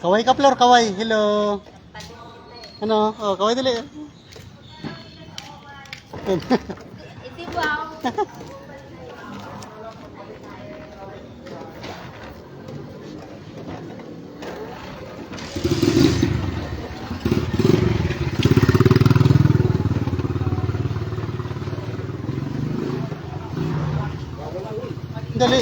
Kaway ka, Flor, kaway. Hello. Ano? Oh, kaway dali. Iti wow. Dali.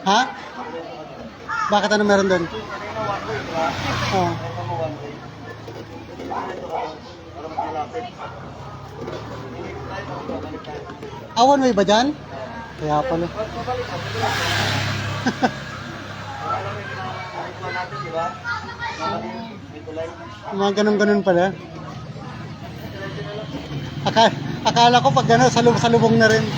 Ha? Bakit ano meron doon? Oh. One way ba dyan? Kaya pala. Mga ganun-ganun pala. Akala ko pag gano'n, salubong na rin.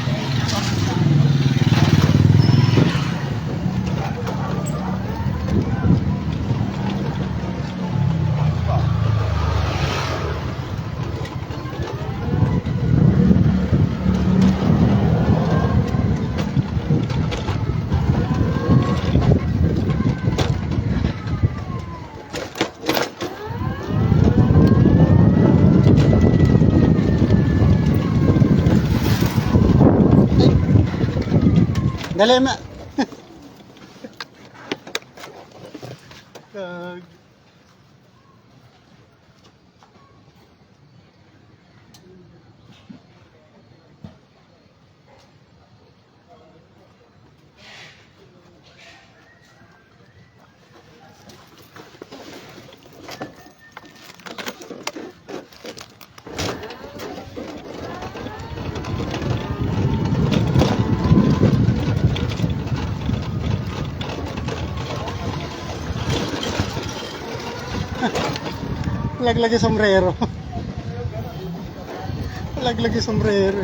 Dali ma. Kag. Laglag yung sombrero. Laglag yung sombrero.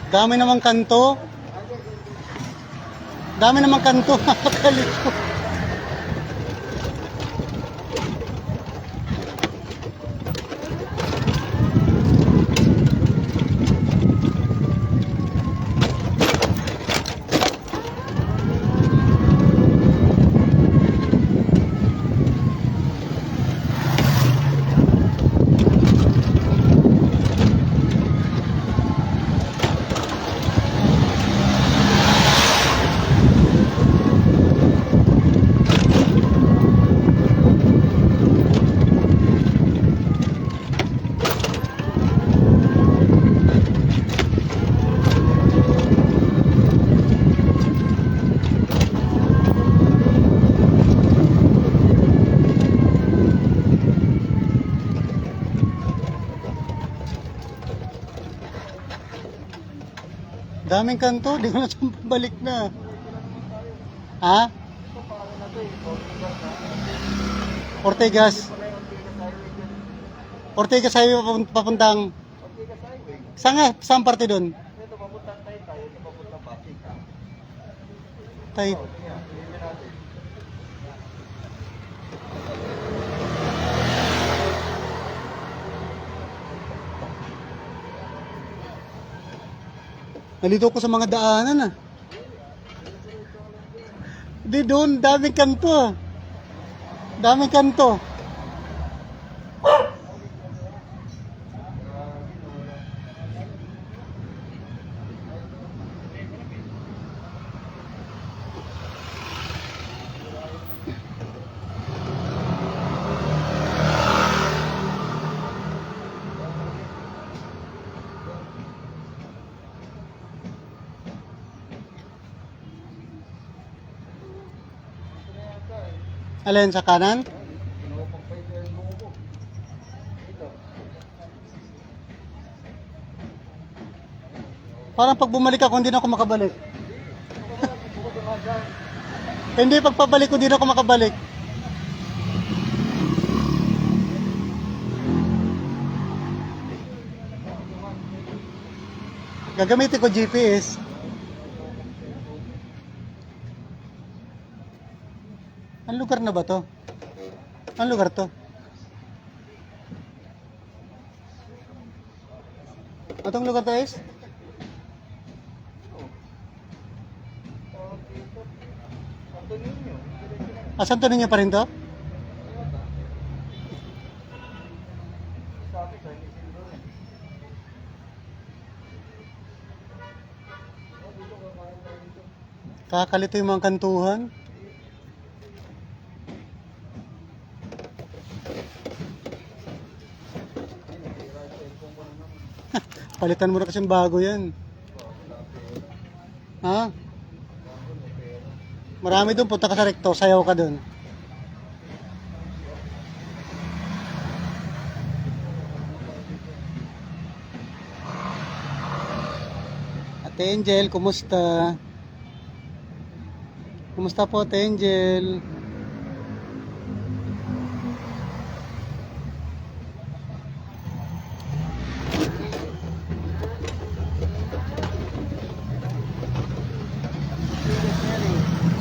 Dami namang kanto. Dami namang kanto. Nakakalito. Daming kanto, di ko na balik na. Ha? Ortigas. Ortigas Highway papuntang. Saan parte doon? Ito papuntang Taytay, ito papuntang Pasig. Tay. Nalito ko sa mga daanan ah. Di doon, daming kanto ah. Daming kanto. Alin sa kanan? Parang pag bumalik ako, hindi na ako makabalik. Hindi, pag pabalik ko, hindi na ako makabalik. Gagamitin ko GPS. Ang lugar na ba to? Ang lugar to? Atong lugar to is? Santo Niño. Santo Niño pa rin to? Sabi sa Isidro eh. Kakalito yung mga kantuhan. Palitan mo na kasi bago yan. Ha? Marami doon, punta ka sa rekto, sayaw ka doon. Ate Angel, kumusta? Kumusta po, Ate Angel?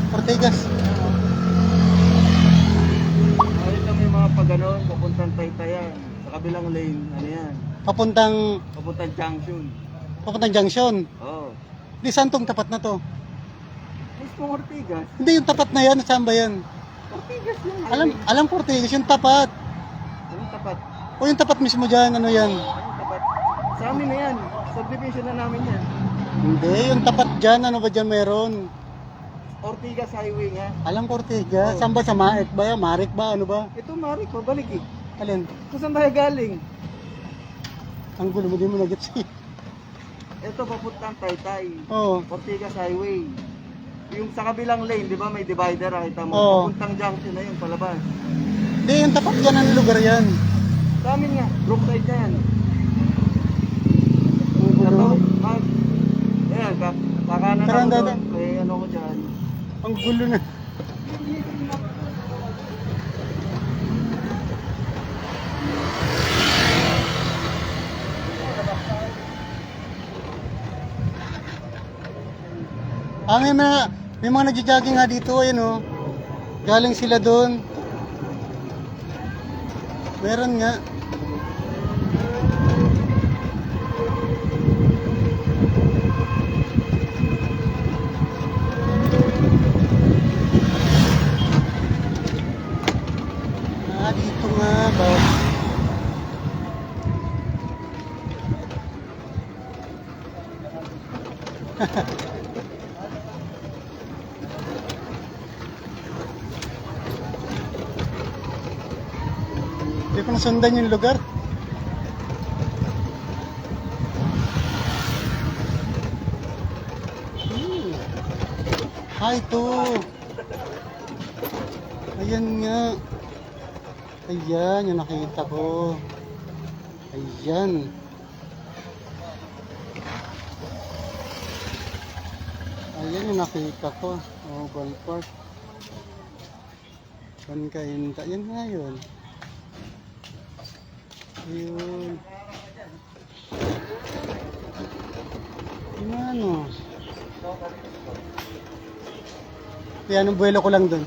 Ortigas. Ayun lang yung mga pag-ganon, papuntang Taytayan. Sa kabilang lane, ano yan? Papuntang Papuntang Junction. junction. Oo. Di saan tong tapat na to? Mismo Ortigas. Hindi yung tapat na yan, saan ba yan? Ortigas yun. Alam ko Ortigas, yung tapat. Anong tapat? O yung tapat mismo dyan, ano yan? Anong tapat? Sa amin na yan. Subdivision na namin yan. Hindi, yung tapat dyan, ano ba dyan meron? Ortigas Highway nga. Alam ko Ortigas, Oh. saan ba sa Maek ba? Marik ba? Ano ba? Ito Marik, pabalik eh. Alin? Kung saan tayo galing? Ang gulo mo, di mo nagets eh. Ito papuntang Taytay. Oo. Ortigas Highway. Yung sa kabilang lane, di ba may divider, nakita mo? Oo. Papuntang junction na yun, palabas. Hindi, yung tapat dyan, ang lugar yan. Sa amin nga, brookside na yan. Ang gulo. Ayan, kakanan Tara, ako dada. doon. Kaya ano ko dyan. Ang gulo na. May mga nagja-jogging nga dito, ayun oh. Galing sila doon. Meron nga. Dito nga ba? Hindi ko nasundan yung lugar. Ito. Ayan nga. Ayan, yung nakita ko. Ayan. Ayan yung nakita ko. Oval Park. Saan ka hinta? Yan nga yun. Ayun. Yung ano. Yan, ang buwelo ko lang dun.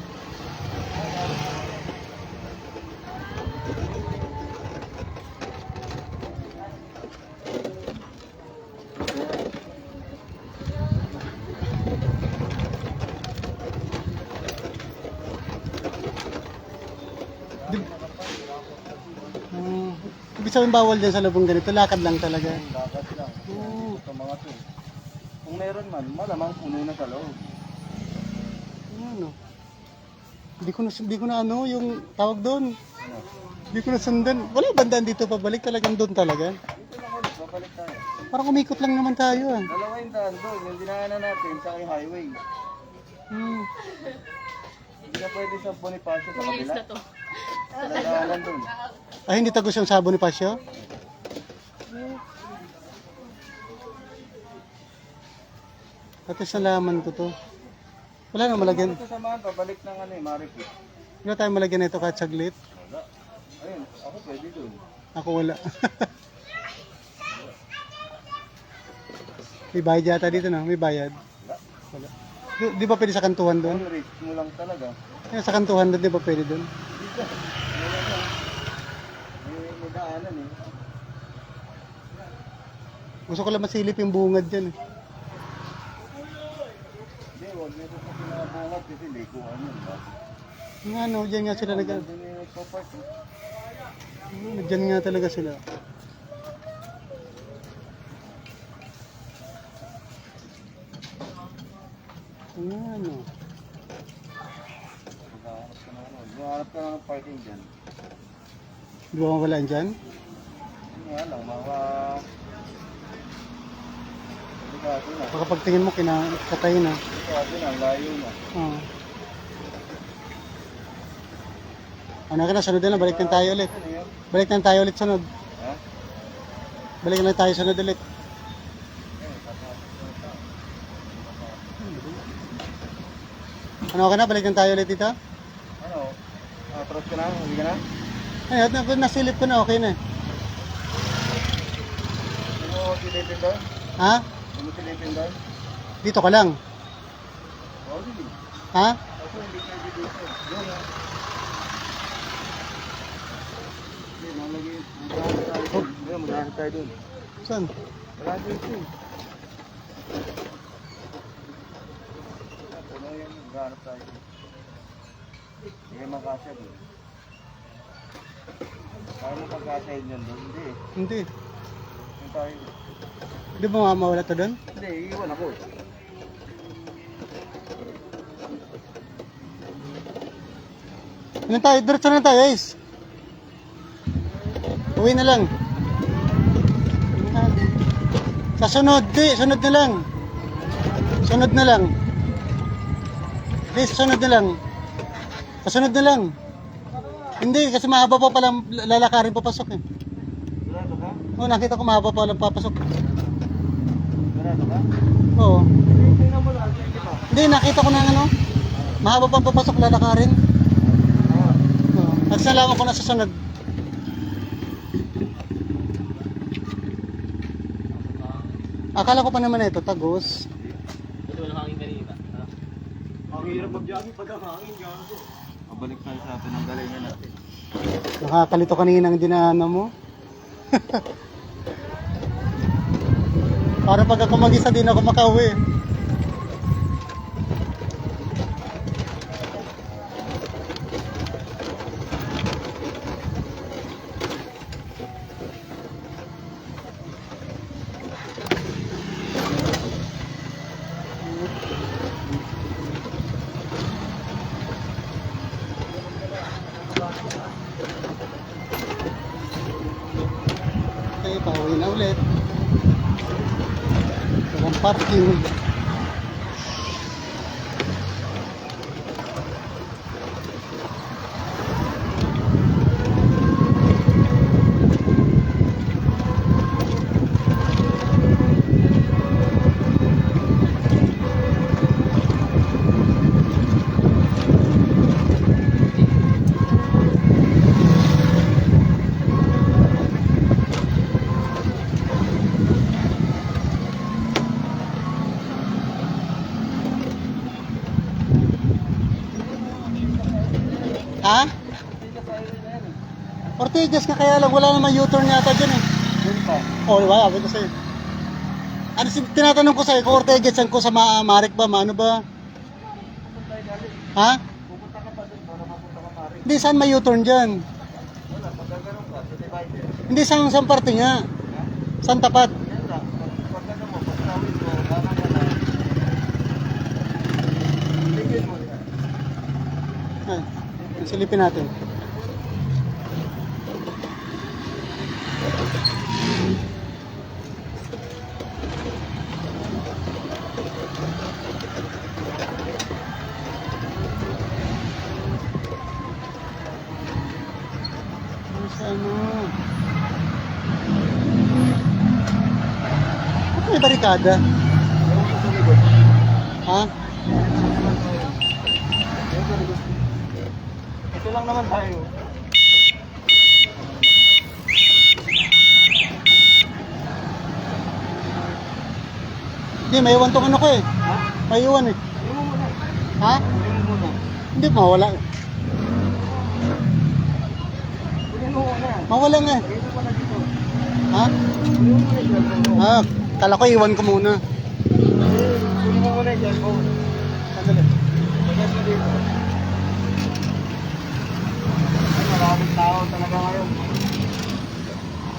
Ibig sabihin bawal dyan sa lubong ganito, lakad lang talaga. Lakad lang. Oo. Ito mga to. Kung meron man, malamang puno na sa loob. Ano? Hindi ko na ano yung tawag doon. Ano? Hindi ko na sundan. Wala bandaan dito pabalik, talagang doon talaga. Dito lang ulit, babalik tayo. Parang umikot lang naman tayo ah. Dalawa yung daan doon, yung dinaanan natin sa yung highway. Hmm. Hindi na pwede sa Bonifacio sa Yes kabila. na to. Daanan doon. Ay, hindi tagos yung Sabo ni Pasio? Ate, salaman ko to. Wala na malagyan. Ito samahan, pabalik ng ano eh, Marikit. Wala tayong malagyan nito kahit saglit. Wala. Ayun, ako pwede doon. Ako wala. May bayad yata dito no? May bayad. Wala. Wala. Di ba pwede sa kantuhan doon? Ang risk mo lang talaga. Yung sa kantuhan doon, di ba pwede doon? Dito. May daanan eh. Gusto ko lang masilip yung bungad dyan eh. Hindi, huwag nito sa pinabungat kasi likuan yun ba? Yung ano, dyan nga sila Hindi nagpapark eh. Dyan nga talaga sila. Ano? Maghahanap ka ng parking dyan. Di ba wala dyan? Hindi nga lang, mga... Delikado na. Baka pagtingin mo, kinakatay na. Delikado na, layo na. Oo. Ano ka na, sunod na, balik na tayo ulit. Ano yun? Balik na tayo ulit sunod. Ha? Balik na tayo sunod ulit. Ano ka na, balik na tayo ulit dito? Ano? Atras ka na? Hindi ka na? Ayun, nasilip ko na, okay na. Hindi mo silipin doon? Ha? Hindi mo silipin doon? Dito ka lang. Oo, sige. Ha? Ako hindi pwede dito. Doon ah. Hindi, nalagay. Maghahanap tayo doon. Hindi, maghahanap tayo doon. Saan? Wala dito eh. Ano yan? Maghahanap tayo doon. Hindi kayo makasya doon. Kaya mo pagkasya yun doon? Hindi eh. Hindi. Yung tayo. Di ba mawala to doon? Hindi, iiwan ako. Ano tayo? Diretso na tayo, guys. Uwi na lang. Sa sunod, sunod na lang. Sunod na lang. Di, sunod na lang. Kasunod na lang. Hindi, kasi mahaba pa palang lalakarin papasok eh. Sigurado ka? Oo, nakita ko mahaba pa palang papasok. Sigurado ka? Oo. Tingnan mo lang, hindi ba? Hindi, nakita ko na ano. Mahaba pang papasok lalakarin. Ah, Oo. Nagsalaman ko na sa sunod. Akala ko pa naman ito, tagos. ang hirap mag-jogging pag ang hangin gago. Pabalik tayo sa pinanggalingan natin. Nakakalito kaninang dinaanan mo. Para pag ako mag-isa din ako makauwi. Okay, pauwi na ulit. Walang parking. Ha? Ortigas ka kaya lang, wala namang U-turn yata dyan eh. Doon pa. Oh, di ba? Sabi ko sa'yo. Ano, tinatanong ko sa'yo, kung Ortigas, saan ko sa Marik ba? Ano ba? Pupunta tayo galing. Ha? Pupunta ka pa doon para mapunta ka pare. Hindi, saan may U-turn dyan? Wala, pagka ganun ka, sa divider. Hindi, saan parte nga? Saan tapat? Yan lang, pagka mo, pagkawin mo, baka ka na. Ligin mo yan. Ay, silipin natin. Sa ano? Ano may barikada? Ewan ko sa likod. Ha? Ewan sa likod. Ito lang naman tayo. Hindi, may iwan tong ano ko eh. Ha? May iwan eh. Iwan mo muna. Ha? Iwan mo muna. Hindi, mawala. Kunin mo muna. Mawala nga. Dito pa na dito. Ha? Kunin mo muna yung cellphone mo. Ah, kala ko iwan ko muna. Kunin mo muna yung cellphone. Sandali. Pagkas mo dito. Ay, maraming tao talaga ngayon.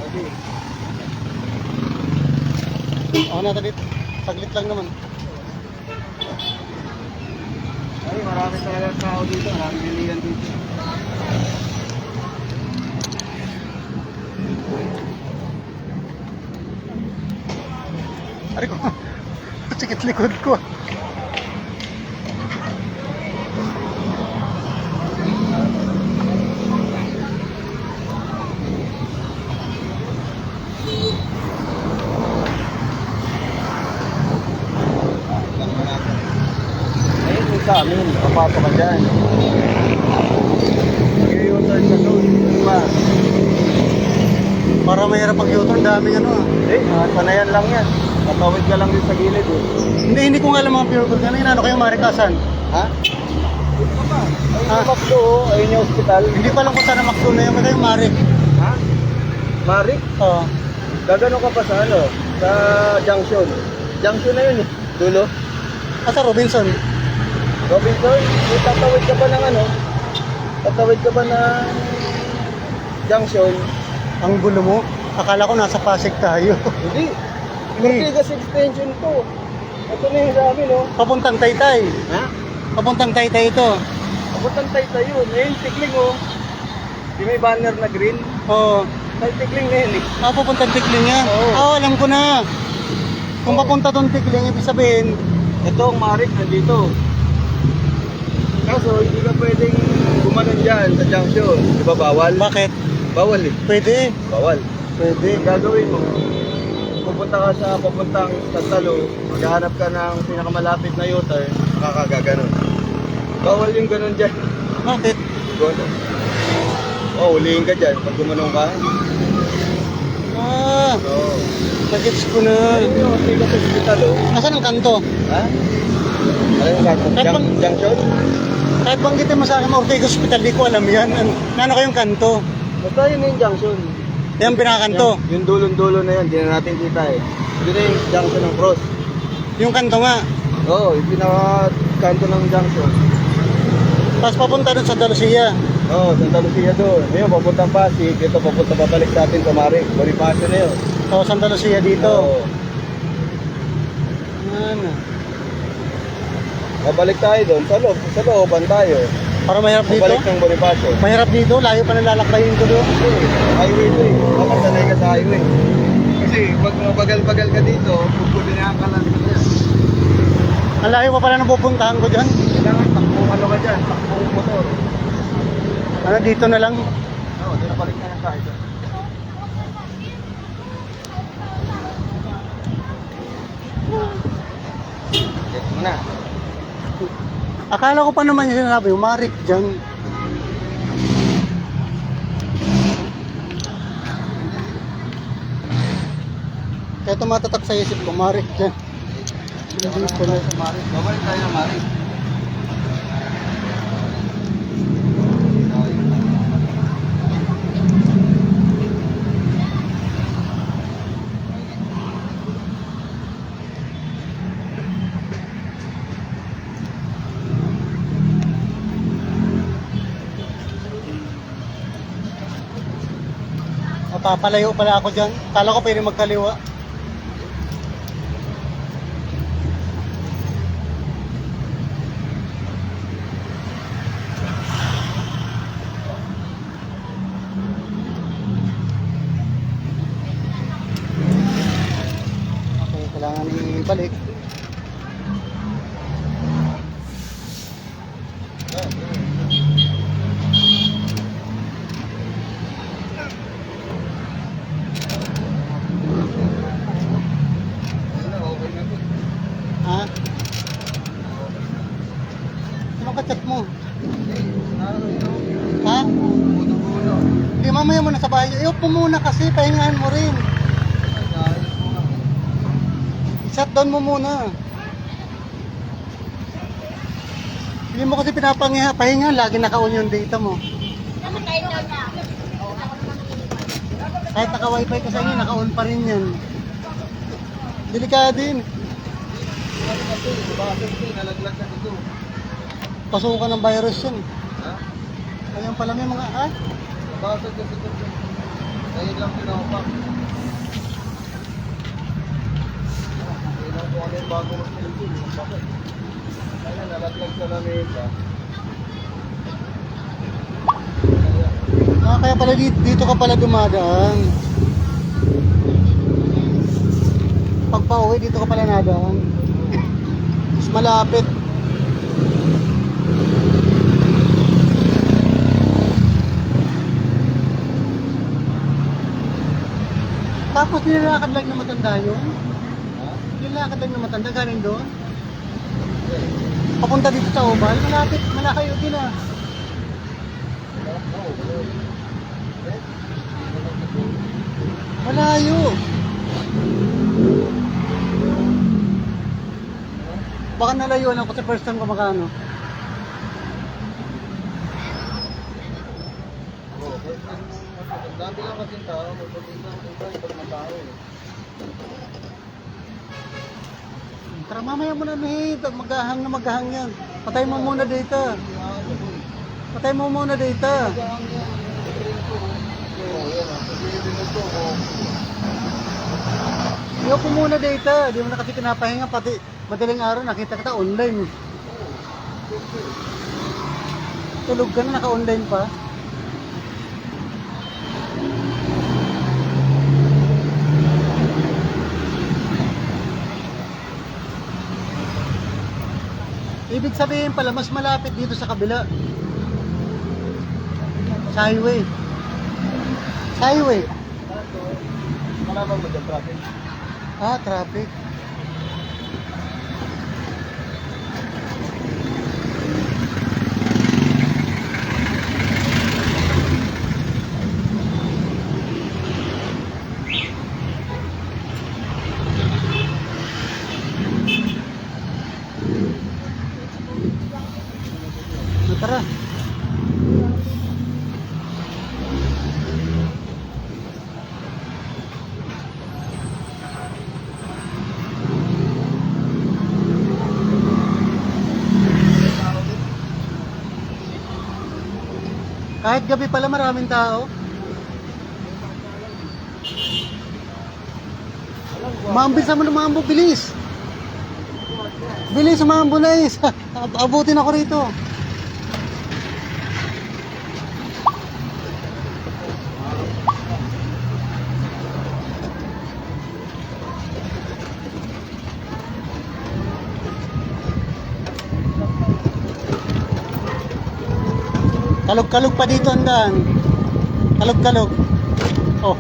Okay. Ako na dito. Saglit lang naman. Ay, marami talaga tao dito. Maraming bilihan dito. Ari ko. Sikit likod ko. Ayun yung sa amin. Papasok ka dyan. Mag-i-u-turn sa doon. Diba? Para mahirap pag-U-turn, daming ano ah. Sanayan lang yan. Tatawid ka lang din sa gilid eh. Hindi ko nga alam mga pure gold. Ano inano kayo marikasan? Ha? Dito ka pa. Ayun Ah. yung Macdo, ayun yung hospital. Hindi ko alam kung saan ang McDo na yun. May marik. Ha? Marik? Oo. Gagano ka pa sa ano? Sa junction. Junction na yun eh. Dulo. Sa Robinson. Robinson, tatawid ka pa ng ano? Tatawid ka ba ng junction? Ang gulo mo. Akala ko nasa Pasig tayo. Hindi. Ortigas extension to. Ito na yung sa amin oh. Papuntang Taytay. Ha? Papuntang Taytay ito. Abutang tayo yun. Ayun, tikling oh. Di may banner na green. Oo. Tay tikling na yun eh. Papuntang Tikling yan. Oo. Oo, alam ko na. Kung papunta doon Tikling, ibig sabihin, Ito ang Marik nandito. Kaso hindi ka pwedeng gumanon dyan sa junction. Di ba bawal? bakit? Bawal eh. Pwede. Bawal. Pwede. Ang gagawin mo, pupunta ka sa papuntang Santalo, maghahanap ka ng pinakamalapit na U-turn, makakagaganon. Bawal yung ganon dyan. Bakit? Gono. Oh, huliin ka dyan pag gumanong ka. Ah, Oo. nagets ko na. Ayun yung Ortigas Hospital oh. Nasaan ang kanto? Ha? Ano yung gato? Kahit bang- Junction? Kahit banggitin mo sa akin, Ortega Hospital, di ko alam yan. Ano kayong kanto? Basta yun yung junction. Yan pinakakanto. Yung dulon-dulo na yun, di na natin kita eh. Ito na yung junction ng cross. Yung kanto nga. Oo, yung pinaka-kanto ng junction. Tapos papunta doon sa Dalusia. Oo, Santa Lucia doon. Ngayon, papuntang Pasig. Ito, papunta babalik sa atin sa Marik. Bonifacio na yun. O, Santa Lucia dito. Oo. Ano? Babalik tayo doon. Sa looban tayo. Para mahirap dito? Babalik ng Bonifacio. Mahirap dito? Layo pa nalalakbayin ko doon. Kasi, highway to eh. Makasanay ka sa highway. Kasi, pag mabagal-bagal ka dito, pupulihan ka lang dito. Ang layo pa pala ng pupuntahan ko dyan. Kailangan takbong ano ka dyan, takbong motor. Ano, dito na lang. Oo, di na balik na lang tayo doon. Get mo na. Akala ko pa naman yung sinasabi, umarik dyan. Kaya tumatatak sa isip ko, umarik dyan. Hindi ko na. Marik. Babalik tayo ng Marik. Mapapalayo pala ako dyan. Akala ko pwede magkaliwa. Okay, kailangan ibalik. Ha? Anong kachat mo? Ha? Hindi, mamaya mo na sa bahay. Iyop mo muna kasi, pahingahan mo rin. I-shutdown mo muna. Hindi Hindi mo kasi pahinga, lagi naka-on yung data mo. Nakakain daw na. Kahit naka-wifi ka sa inyo, naka-on pa rin yan. Delikado din. Nalaglag na dito. Pasukan ng virus yan. Ha? Ayan pala may mga, Basag kasi ito. Ngayon lang pinawapak. Kailan ko ano yung bago mas nilipin. Bakit? Kaya nalaglag sa lamesa. Kaya pala dito ka pala dumadaan. Pag pauwi, dito ka pala nadaan. Mas malapit. Tapos nilakad lang na matanda yun. Ha? Nilakad lang na matanda, galing doon. Papunta dito sa Oval, malapit, malakayo din ah. Malayo. Baka nalayo lang kasi first time ko makano. Ang dami lang kasi tao. Magpapit lang iba pag matao eh. Tara mamaya muna May, maghahang yan. Patay mo muna dito. Patay mo muna dito. Iyo po muna dito. Di mo na kasi pinapahinga pati madaling araw nakita kita online. Tulog ka na, naka-online pa. Ibig sabihin pala, mas malapit dito sa kabila. Sa highway. Sa highway. Malaman mo dyan, traffic. Traffic. Tara. Kahit gabi pala maraming tao. Maambil mo na maambo, bilis. Bilis, maambo na abutin ako rito. Kalog-kalog pa dito ang daan. Kalog-kalog. Oh.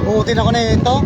Buutin ako na ito.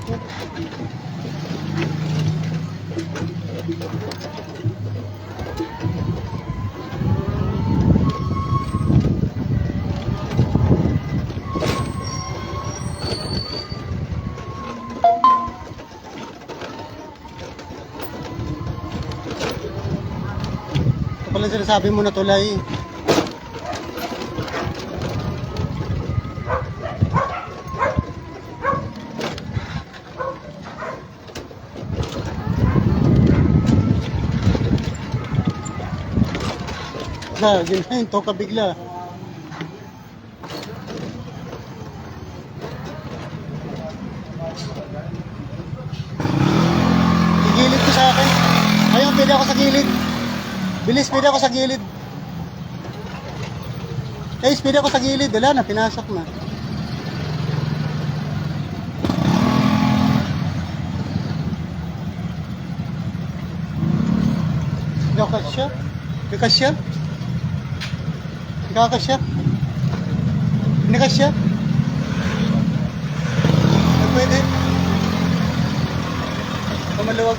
Ito pala sinasabi mo na tulay. Ginahin to kabigla. Igilid ko sa akin. Ayun, pwede ako sa gilid. Bilis, pwede ako sa gilid. Guys, pwede ako sa gilid. Wala na, pinasok na. Hindi ako kasya. Hindi kasya. Hindi kasya. Hindi kasya. Hindi pwede. Maluwag.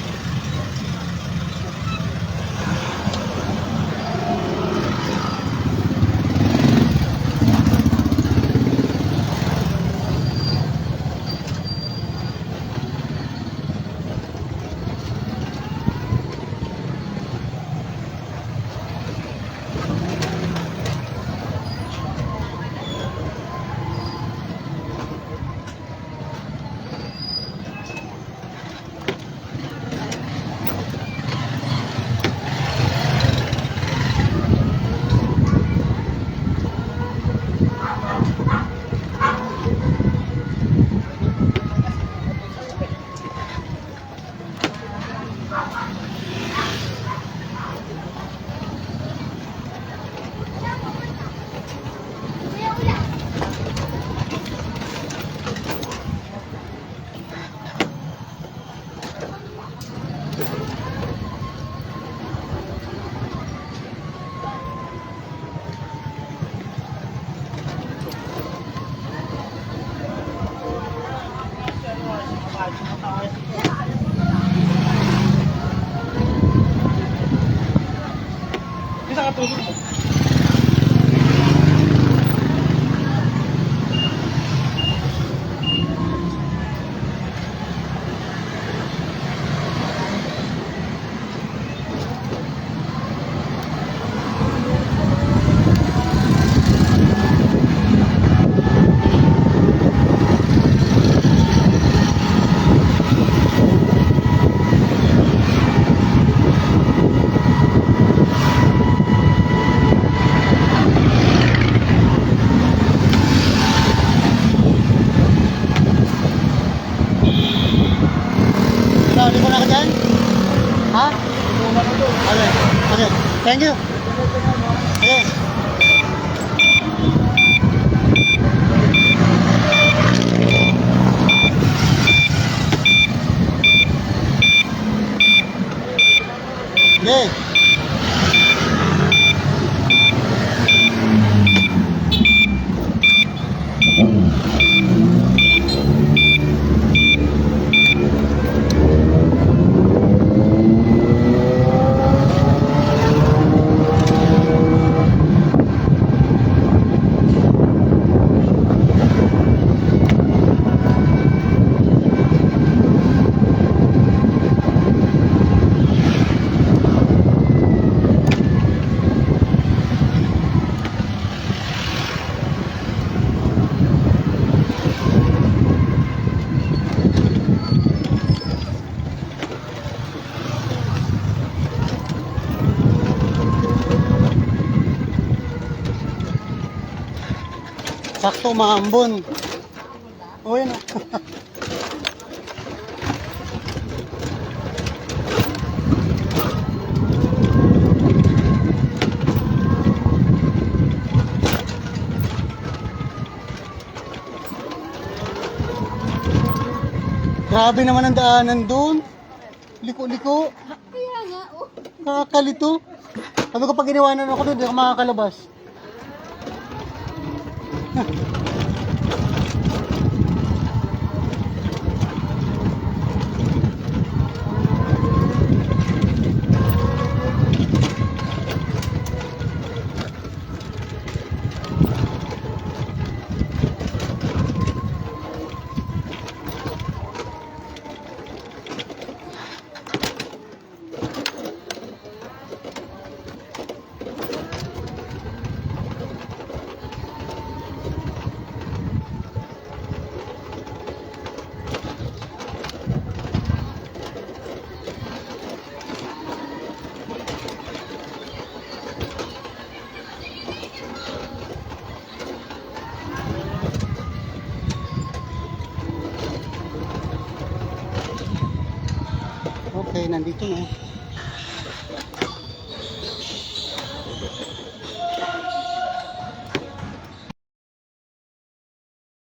Bisa katulog mo. Hindi ko na ka dyan? Ha? Okay. Okay. Thank you. Okay. Okay. Sakto maambon. O yun. Grabe naman ang daanan doon. Liko-liko. Kaya nga, oh. Nakakalito. Sabi ko pag iniwanan ako doon, hindi ako makakalabas. nandito na.